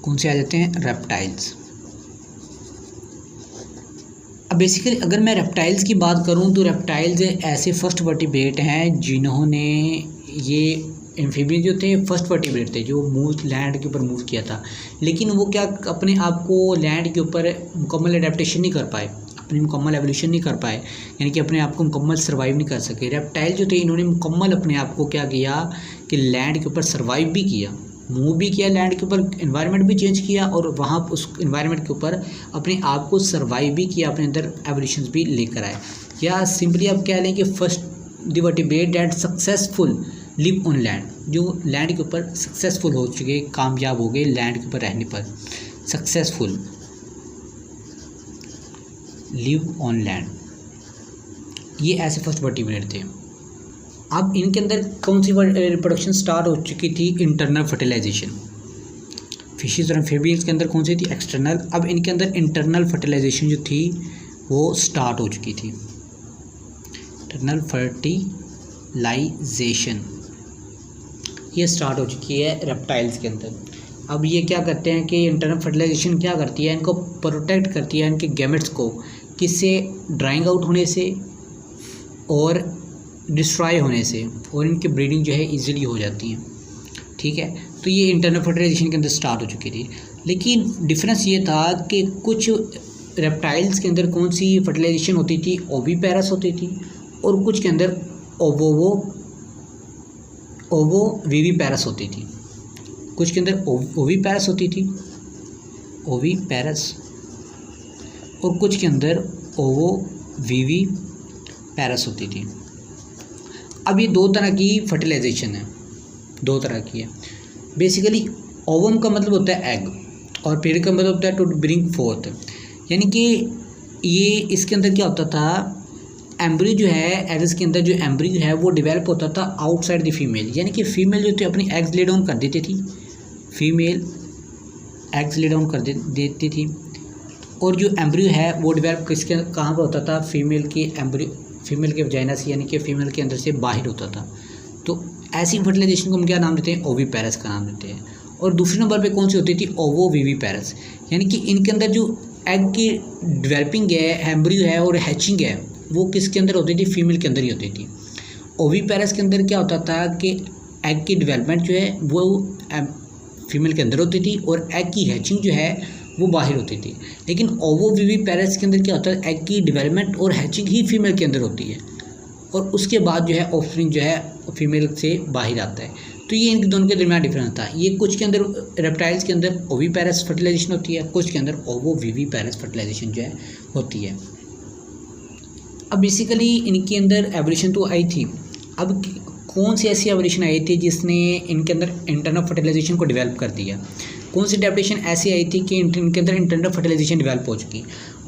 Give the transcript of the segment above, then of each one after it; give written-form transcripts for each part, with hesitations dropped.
कौन से आ जाते हैं, रेप्टाइल्स। अब बेसिकली अगर मैं रेप्टाइल्स की बात करूं तो रेप्टाइल्स ऐसे फर्स्ट वर्टिब्रेट हैं जिन्होंने, ये एम्फीबियन जो थे फर्स्ट वर्टिब्रेट थे जो मूव लैंड के ऊपर मूव किया था, लेकिन वो क्या अपने आप को लैंड के ऊपर मुकम्मल एडेप्टेशन नहीं कर पाए, अपनी मुकम्मल एवोल्यूशन नहीं कर पाए, यानी कि अपने आप को मुकम्मल सर्वाइव नहीं कर सके। रेप्टाइल जो थे इन्होंने मुकम्मल अपने आप को क्या किया कि लैंड के ऊपर सर्वाइव भी किया, मूव भी किया लैंड के ऊपर, एनवायरनमेंट भी चेंज किया और वहाँ उस एनवायरनमेंट के ऊपर अपने आप को सर्वाइव भी किया, अपने अंदर एवोल्यूशन भी लेकर आए। या सिंपली आप कह लें कि first the vertebrate that successful live on land, जो लैंड के ऊपर सक्सेसफुल हो चुके, कामयाब हो गए लैंड के ऊपर रहने पर, सक्सेसफुल लिव ऑन लैंड, ये ऐसे फर्स्ट वर्टिब्रेट थे। अब इनके अंदर कौन सी रिप्रोडक्शन स्टार्ट हो चुकी थी, इंटरनल फर्टिलाइजेशन। फिशेस और एम्फीबियंस के अंदर कौन सी थी, एक्सटर्नल। अब इनके अंदर इंटरनल फर्टिलाइजेशन जो थी वो स्टार्ट हो चुकी थी, इंटरनल फर्टिलाइजेशन ये स्टार्ट हो चुकी है रेप्टाइल्स के अंदर। अब ये क्या करते हैं कि इंटरनल फर्टिलाइजेशन क्या करती है, इनको प्रोटेक्ट करती है इनके गैमेट्स को, किससे, ड्राइंग आउट होने से और डिस्ट्रॉय होने से, और इनकी ब्रीडिंग जो है इजीली हो जाती है। ठीक है, तो ये इंटरनल फर्टिलाइजेशन के अंदर स्टार्ट हो चुकी थी। लेकिन डिफरेंस ये था कि कुछ रेप्टाइल्स के अंदर कौन सी फर्टिलाइजेशन होती थी, ओविपेरस होती थी, और कुछ के अंदर ओवोविविपेरस होती थी। कुछ के अंदर ओविपेरस होती थी, ओविपेरस, और कुछ के अंदर ओवोविविपेरस होती थी। अब ये दो तरह की फर्टिलाइजेशन है, दो तरह की है। बेसिकली ओवम का मतलब होता है एग और पेड़ का मतलब होता है टू ब्रिंग फोर्थ, यानी कि ये इसके अंदर क्या होता था, एम्ब्रियो जो है, एग्स के अंदर जो एम्ब्रियो है वो डेवलप होता था आउटसाइड द फीमेल, यानी कि फीमेल जो थी अपनी एग्स ले डाउन कर देती थी, फीमेल एग्स ले डाउन कर देती थी, और जो एम्ब्रियो है वो डेवलप किसके कहाँ पर होता था, फीमेल की एम्ब्रियो, फीमेल के वजाइना से, यानी कि फीमेल के अंदर से बाहर होता था। तो ऐसी फर्टिलाइजेशन को हम क्या नाम देते हैं, ओविपेरस का नाम देते हैं। और दूसरे नंबर पे कौन सी होती थी, ओवोविविपेरस, यानी कि इनके अंदर जो एग की डेवलपिंग है, एम्ब्रियो है और हैचिंग है वो किसके अंदर होती थी, फीमेल के अंदर ही होती थी। ओविपेरस के अंदर क्या होता था कि एग की डेवलपमेंट जो है वो फीमेल के अंदर होती थी और एग की हैचिंग जो है वो बाहर होती थी। लेकिन ओवोविविपेरस के अंदर क्या होता है, एग की डेवलपमेंट और हैचिंग ही फीमेल के अंदर होती है और उसके बाद जो है ऑफस्प्रिंग जो है फीमेल से बाहर आता है। तो ये इनके दोनों के दरमियान डिफरेंस था। ये कुछ के अंदर रेप्टाइल्स के अंदर ओविपेरस फर्टिलाइजेशन होती है, कुछ के अंदर ओवोविविपेरस फर्टिलाइजेशन जो है होती है। अब बेसिकली इनके अंदर एवोल्यूशन तो आई थी। अब कौन सी ऐसी एवोल्यूशन आई थी जिसने इनके अंदर इंटरनल फर्टिलाइजेशन को डेवलप कर दिया, कौन सी एडेप्टेशन ऐसी आई थी कि इनके अंदर इंटरनल फर्टिलाइजेशन डेवलप हो चुकी।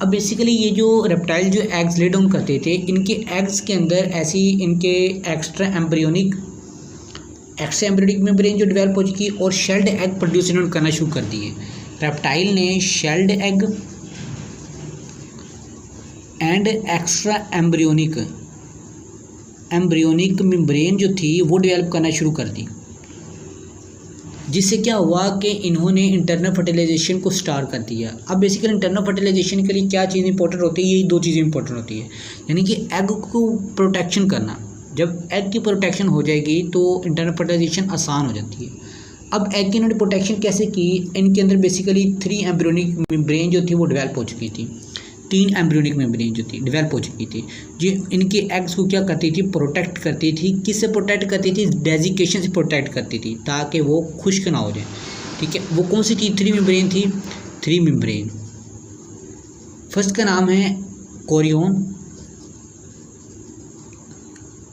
अब बेसिकली ये जो रेप्टाइल जो एग्स ले डाउन करते थे, इनके एग्स के अंदर ऐसी इनके एक्स्ट्रा एम्ब्रियोनिक मेम्ब्रेन जो डेवलप हो चुकी और शेल्ड एग प्रोड्यूस इन्होंने करना शुरू कर दिए। रेप्टाइल ने shelled egg and extra embryonic membrane जो थी वो डेवलप करना शुरू कर दी, जिससे क्या हुआ कि इन्होंने इंटरनल फर्टिलाइजेशन को स्टार्ट कर दिया। अब बेसिकली इंटरनल फर्टिलाइजेशन के लिए क्या चीज़ इंपॉर्टेंट होती है, यही दो चीज़ें इंपॉर्टेंट होती है, यानी कि एग को प्रोटेक्शन करना। जब एग की प्रोटेक्शन हो जाएगी तो इंटरनल फर्टिलाइजेशन आसान हो जाती है। अब एग की इन्होंने प्रोटेक्शन कैसे की, इनके अंदर बेसिकली 3 एम्ब्रियोनिक मेम्ब्रेन जो थी वो डेवलप हो चुकी थी, 3 एम्ब्रियोनिक मेम्ब्रेन जो थी डेवलप हो चुकी थी, जो इनके एग्स को क्या करती थी, प्रोटेक्ट करती थी। किससे प्रोटेक्ट करती थी, डेजिकेशन से प्रोटेक्ट करती थी ताकि वो खुश्क ना हो जाए। ठीक है, वो कौन सी थी, 3 मेम्ब्रेन थी, 3 मेम्ब्रेन। फर्स्ट का नाम है कोरियन,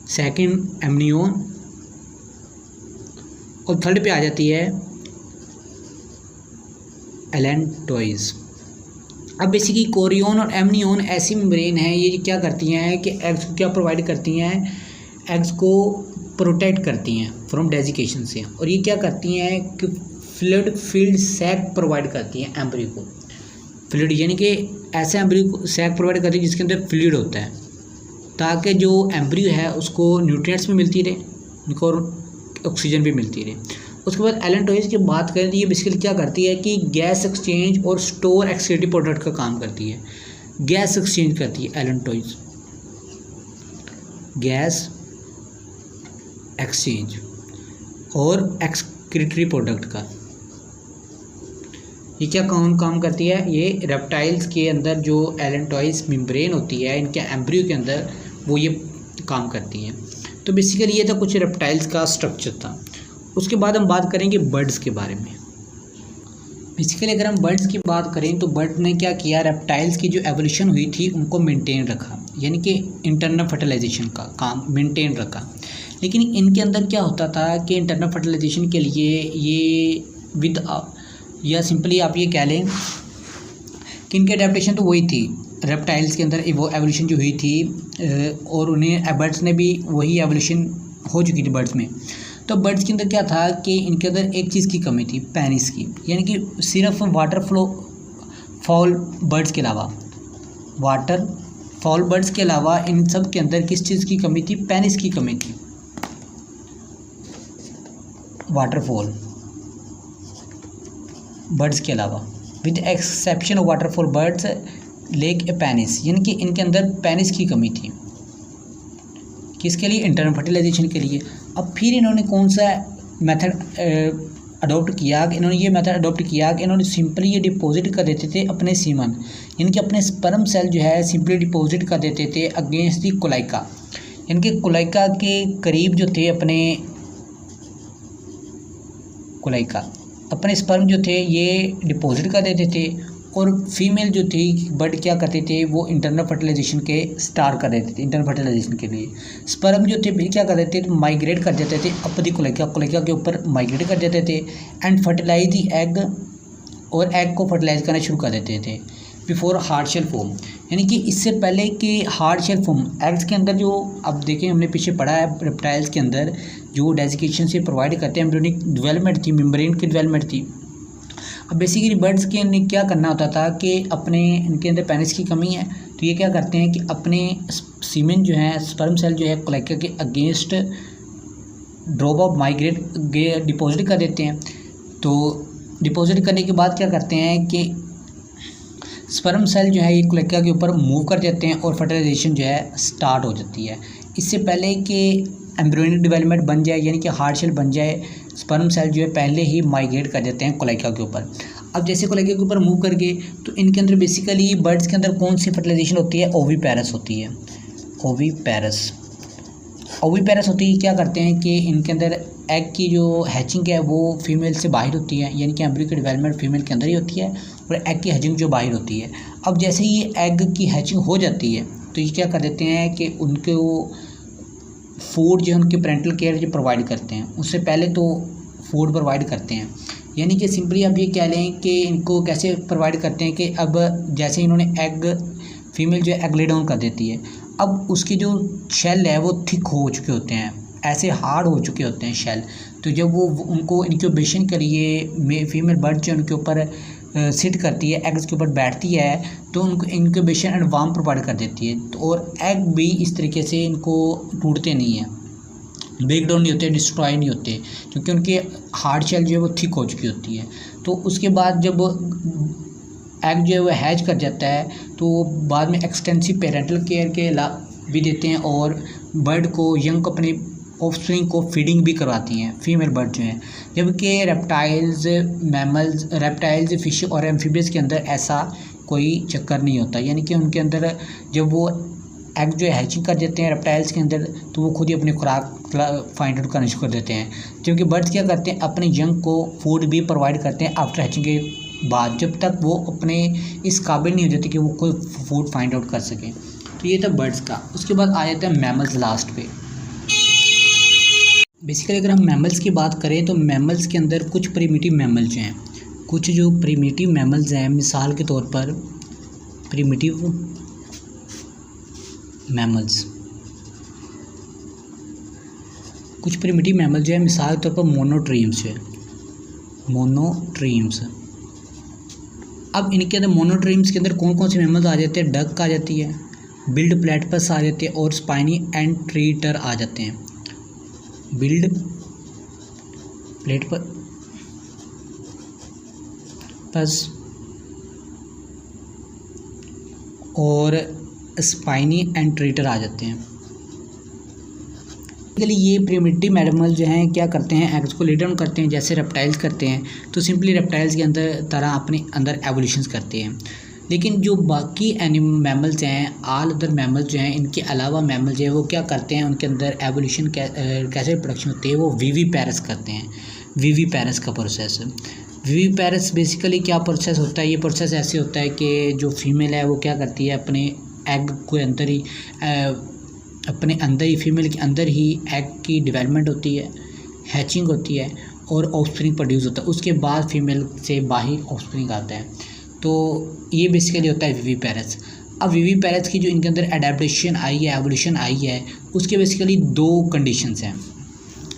सेकंड एमनियोन और थर्ड पे आ जाती है एलेंटोइज। अब बेसिकली कोरियन और एमनियोन ऐसी मेम्ब्रेन है, ये क्या करती हैं कि एग्स को क्या प्रोवाइड करती हैं, एग्स को प्रोटेक्ट करती हैं फ्रॉम डेजिकेशन से, और ये क्या करती हैं कि फ्लूइड फील्ड सैक प्रोवाइड करती हैं एम्ब्रियो को। फ्लूइड यानी कि ऐसे एम्ब्रियो को सैक प्रोवाइड करती है जिसके अंदर फ्लूइड होता है, ताकि जो एम्ब्रियो है उसको न्यूट्रिएंट्स भी मिलती रहे, उनको ऑक्सीजन भी मिलती रहे। उसके बाद एलेंटोइज की बात करें तो ये बेसिकली क्या करती है कि गैस एक्सचेंज और स्टोर एक्सक्रीटिव प्रोडक्ट का काम करती है। गैस एक्सचेंज करती है एलेंटोइज, गैस एक्सचेंज और एक्सक्रीटरी प्रोडक्ट का। ये क्या काम करती है? ये रेप्टाइल्स के अंदर जो एलेंटोइज मेम्ब्रेन होती है इनके एम्ब्रियो के अंदर, वो ये काम करती हैं। तो बेसिकली ये था कुछ रेप्टाइल्स का स्ट्रक्चर था। उसके बाद हम बात करेंगे बर्ड्स के बारे में। बेसिकली अगर हम बर्ड्स की बात करें तो बर्ड ने क्या किया, रेप्टाइल्स की जो एवोल्यूशन हुई थी उनको मेंटेन रखा, यानी कि इंटरनल फर्टिलाइजेशन का काम मेंटेन रखा। लेकिन इनके अंदर क्या होता था कि इंटरनल फर्टिलाइजेशन के लिए ये विद या सिंपली आप ये कह लें कि इनकी अडेप्टेशन तो वही थी रेप्टाइल्स के अंदर, वो एवोल्यूशन जो हुई थी और उन्हें बर्ड्स ने भी वही एवोल्यूशन हो चुकी थी बर्ड्स में। तो बर्ड्स के अंदर क्या था कि इनके अंदर एक चीज़ की कमी थी, पेनिस की, यानी कि सिर्फ वाटर फाउल बर्ड्स के अलावा, वाटर फाउल बर्ड्स के अलावा इन सब के अंदर किस चीज़ की कमी थी? पेनिस की कमी थी। वाटरफॉल बर्ड्स के अलावा, with exception of waterfall birds lake A penis, यानी कि इनके अंदर पेनिस की कमी थी। किसके लिए? इंटरनल फर्टिलाइजेशन के लिए। अब फिर इन्होंने कौन सा मेथड अडॉप्ट किया? इन्होंने ये मेथड अडॉप्ट किया कि इन्होंने सिंपली ये डिपॉजिट कर देते थे अपने सीमन, यानी कि अपने स्पर्म सेल जो है सिंपली डिपॉजिट कर देते थे अगेंस्ट दी कोलाइका, यानी कि कोलाइका के करीब जो थे अपने स्पर्म जो थे ये डिपॉजिट कर देते थे। और फीमेल जो थी बर्ड क्या करते थे, वो इंटरनल फर्टिलाइजेशन के स्टार्ट कर देते थे। इंटरनल फर्टिलाइजेशन के लिए स्पर्म जो थे फिर क्या कर देते थे, माइग्रेट कर देते थे अपनी कोलाइका के ऊपर माइग्रेट कर देते थे एंड फर्टिलाइज दी एग, और एग को फर्टिलाइज करना शुरू कर देते थे बिफोर हार्ड शेल फॉर्म, यानी कि इससे पहले कि हार्ड शेल फॉर्म। एग्स के अंदर जो अब देखें हमने पीछे पढ़ा है, रेप्टाइल्स के अंदर जो डेजिकेशन से प्रोवाइड करते हैं एम्ब्रियोनिक डेवलपमेंट थी, मेम्ब्रेन की डेवलपमेंट थी। अब बेसिकली बर्ड्स के अंदर क्या करना होता था कि अपने इनके अंदर पेनिस की कमी है तो ये क्या करते हैं कि अपने सीमेन जो है, स्पर्म सेल जो है कोलाइका के against drop of migrate deposit कर देते हैं। तो डिपॉजिट करने के बाद क्या करते हैं कि स्पर्म सेल जो है ये कोलाइका के ऊपर मूव कर देते हैं और फर्टिलाइजेशन जो है स्टार्ट हो जाती है। इससे पहले कि एम्ब्रियोनिक डेवलपमेंट बन जाए, यानी कि हार्ड शेल बन जाए, स्पर्म सेल जो है पहले ही माइग्रेट कर देते हैं कोलाइका के ऊपर। अब जैसे कोलाइका के ऊपर मूव करके तो इनके अंदर बेसिकली बर्ड्स के अंदर कौन सी फर्टिलाइजेशन होती है? ओविपेरस होती है। ओविपेरस होती है। क्या करते हैं कि इनके अंदर एग की जो हैचिंग है वो फीमेल से बाहर होती है, यानी कि एम्ब्रियो की डेवलपमेंट फीमेल के अंदर ही होती है और एग की हैचिंग जो बाहर होती है। अब जैसे ही ये एग की हैचिंग हो जाती है तो ये क्या कर देते हैं कि उनके वो फूड जो है उनके पेरेंटल केयर जो प्रोवाइड करते हैं, उससे पहले तो फूड प्रोवाइड करते हैं। यानी कि सिंपली आप ये कह लें कि इनको कैसे प्रोवाइड करते हैं कि अब जैसे इन्होंने एग, फीमेल जो है एग ले डाउन कर देती है, अब उसकी जो शेल है वो थिक हो चुके होते हैं, ऐसे हार्ड हो चुके होते हैं शेल। तो जब वो उनको इंक्यूबेशन के लिए फीमेल बर्ड जो उनके ऊपर सिट करती है, एग्स के ऊपर बैठती है, तो उनको इंक्यूबेशन एंड वार्म प्रोवाइड कर देती है। तो और एग भी इस तरीके से इनको टूटते नहीं हैं, ब्रेक डाउन नहीं होते, डिस्ट्रॉय नहीं होते, क्योंकि उनके हार्ड शेल जो है वो थिक हो चुकी होती है। तो उसके बाद जब एग जो है वो हैच कर जाता है तो बाद में एक्सटेंसिव पेरेंटल केयर के भी देते हैं और बर्ड को, यंग को, अपने ऑफस्प्रिंग को फीडिंग भी करवाती हैं फीमेल बर्ड जो हैं। जबकि रेप्टाइल्स, फिश और एम्फीबियस के अंदर ऐसा कोई चक्कर नहीं होता, यानी कि उनके अंदर जब वो एग जो है हैचिंग कर देते हैं रेप्टाइल्स के अंदर तो वो खुद ही अपनी खुराक फाइंड आउट करना शुरू कर देते हैं। जबकि बर्ड्स क्या करते हैं, अपने यंग को फूड भी प्रोवाइड करते हैं आफ्टर हैचिंग के बाद, जब तक वो अपने इस काबिल नहीं हो जाते कि वो खुद फूड फाइंड आउट कर सकें। तो ये था बर्ड्स का। उसके बाद आ जाता है मैमल्स लास्ट पे। बेसिकली अगर हम मैमल्स की बात करें तो मैमल्स के अंदर कुछ प्रिमिटिव मैमल्स हैं, कुछ जो प्रिमिटिव मैमल्स हैं, मिसाल के तौर पर प्रिमिटिव मैमल्स, कुछ प्रिमिटिव मैमल जो है मिसाल के तौर पर मोनोट्रीम्स है, मोनोट्रीम्स। अब इनके अंदर मोनोट्रीम्स के अंदर कौन कौन से मैमल्स आ जाते हैं? डक आ जाती है, बिल्ड प्लेटपस आ जाते हैं और स्पाइनी एंट्रीटर आ जाते हैं। बिल्ड प्लेटपस बस और स्पाइनी एंट्रीटर आ जाते हैं। ये प्रिमिटिव मैमल जो हैं क्या करते हैं, एग्स को ले डाउन करते हैं जैसे रेप्टाइल्स करते हैं, तो सिंपली रेप्टाइल्स के अंदर तरह अपने अंदर एवोल्यूशंस करते हैं। लेकिन जो बाकी मैमल्स हैं, ऑल अदर मैमल्स जो हैं, इनके अलावा मैमल जो है वो क्या करते हैं, उनके अंदर एवोल्यूशन कैसे प्रोडक्शन होती है, वो विविपेरस करते हैं। विविपेरस का प्रोसेस, विविपेरस बेसिकली क्या प्रोसेस होता है, ये प्रोसेस ऐसे होता है कि जो फीमेल है वो क्या करती है, अपने एग को अंदर ही अपने अंदर ही फीमेल के अंदर ही एग की डेवलपमेंट होती है, हैचिंग होती है और ऑफस्प्रिंग प्रोड्यूस होता है। उसके बाद फीमेल से बाहर ऑफस्प्रिंग आता है। तो ये बेसिकली होता है विविपेरस। अब विविपेरस की जो इनके अंदर एडेप्टेशन आई है, एवोल्यूशन आई है, उसके बेसिकली दो कंडीशंस हैं,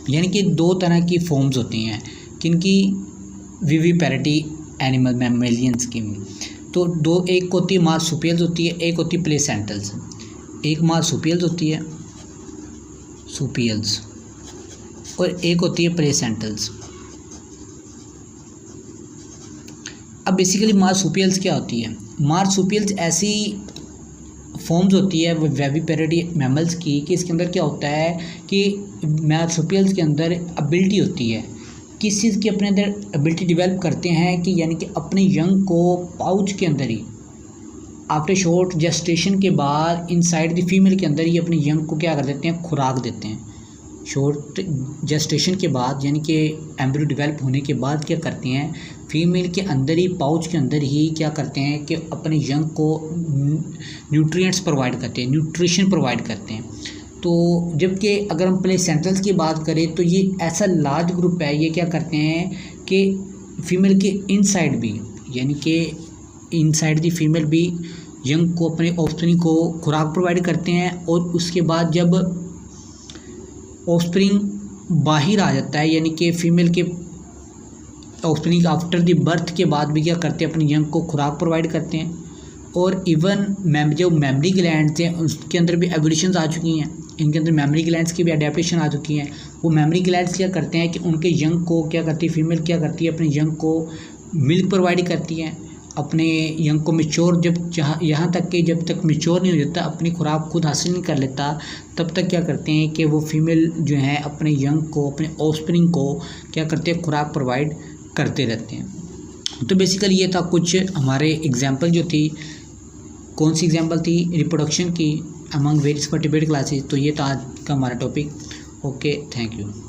यानी कि दो तरह की फॉर्म्स होती हैं किनकी, विविपेरिटी एनिमल मैमेलियंस की। तो दो, एक होती है मार्सुपियल्स होती है, एक होती है प्लेसेंटल्स। एक मार्सुपियल्स होती है, सुपियल्स, और एक होती है प्लेसेंटल्स। अब बेसिकली मार्सुपियल्स क्या होती है, मार्सुपियल्स ऐसी फॉर्म्स होती है विविपेरिटी मैमल्स की कि इसके अंदर क्या होता है कि मार्सुपियल्स के अंदर एबिलिटी होती है, किस चीज़ की अपने अंदर एबिलिटी डेवलप करते हैं कि यानी कि अपने यंग को पाउच के अंदर ही आफ्टर शॉर्ट जेस्टेशन के बाद इनसाइड द फीमेल के अंदर ही अपने यंग को क्या कर देते हैं, खुराक देते हैं। शॉर्ट जेस्टेशन के बाद यानी कि एम्ब्रियो डेवलप होने के बाद क्या करते हैं, फीमेल के अंदर ही पाउच के अंदर ही क्या करते हैं कि अपने यंग को न्यूट्रिएंट्स प्रोवाइड करते हैं, न्यूट्रिशन प्रोवाइड करते हैं। तो जबकि अगर हम प्लेसेंटल्स की बात करें तो ये ऐसा लार्ज ग्रुप है, ये क्या करते हैं कि फीमेल के इनसाइड भी यानी कि इनसाइड दी फीमेल भी यंग को अपने ऑफस्प्रिंग को खुराक प्रोवाइड करते हैं, और उसके बाद जब ऑफस्प्रिंग बाहर आ जाता है यानी कि फीमेल के ऑफस्प्रिंग आफ्टर द बर्थ के बाद भी क्या करते हैं, अपने यंग को खुराक प्रोवाइड करते हैं। और इवन जो मेमरी ग्लैंड्स हैं उसके अंदर भी एवोल्यूशंस आ चुकी हैं, इनके अंदर मेमरी ग्लैंड्स की भी अडेप्टेशन आ चुकी हैं। वो मेमरी ग्लैंड्स क्या करते हैं कि उनके यंग को क्या करती है, फीमेल क्या करती है, अपने यंग को मिल्क प्रोवाइड करती हैं, अपने यंग को मेच्योर जब यहाँ तक कि जब तक मेच्योर नहीं हो जाता, अपनी खुराक खुद हासिल नहीं कर लेता, तब तक क्या करते हैं कि वो फीमेल जो है अपने यंग को, अपने ऑफस्प्रिंग को क्या करते हैं, खुराक प्रोवाइड करते रहते हैं। तो बेसिकली ये था कुछ हमारे एग्जाम्पल जो थी, कौन सी एग्जाम्पल थी, रिप्रोडक्शन की अमंग वेरियस वर्टिब्रेट क्लासेस। तो ये था आज का हमारा टॉपिक। Okay, thank you.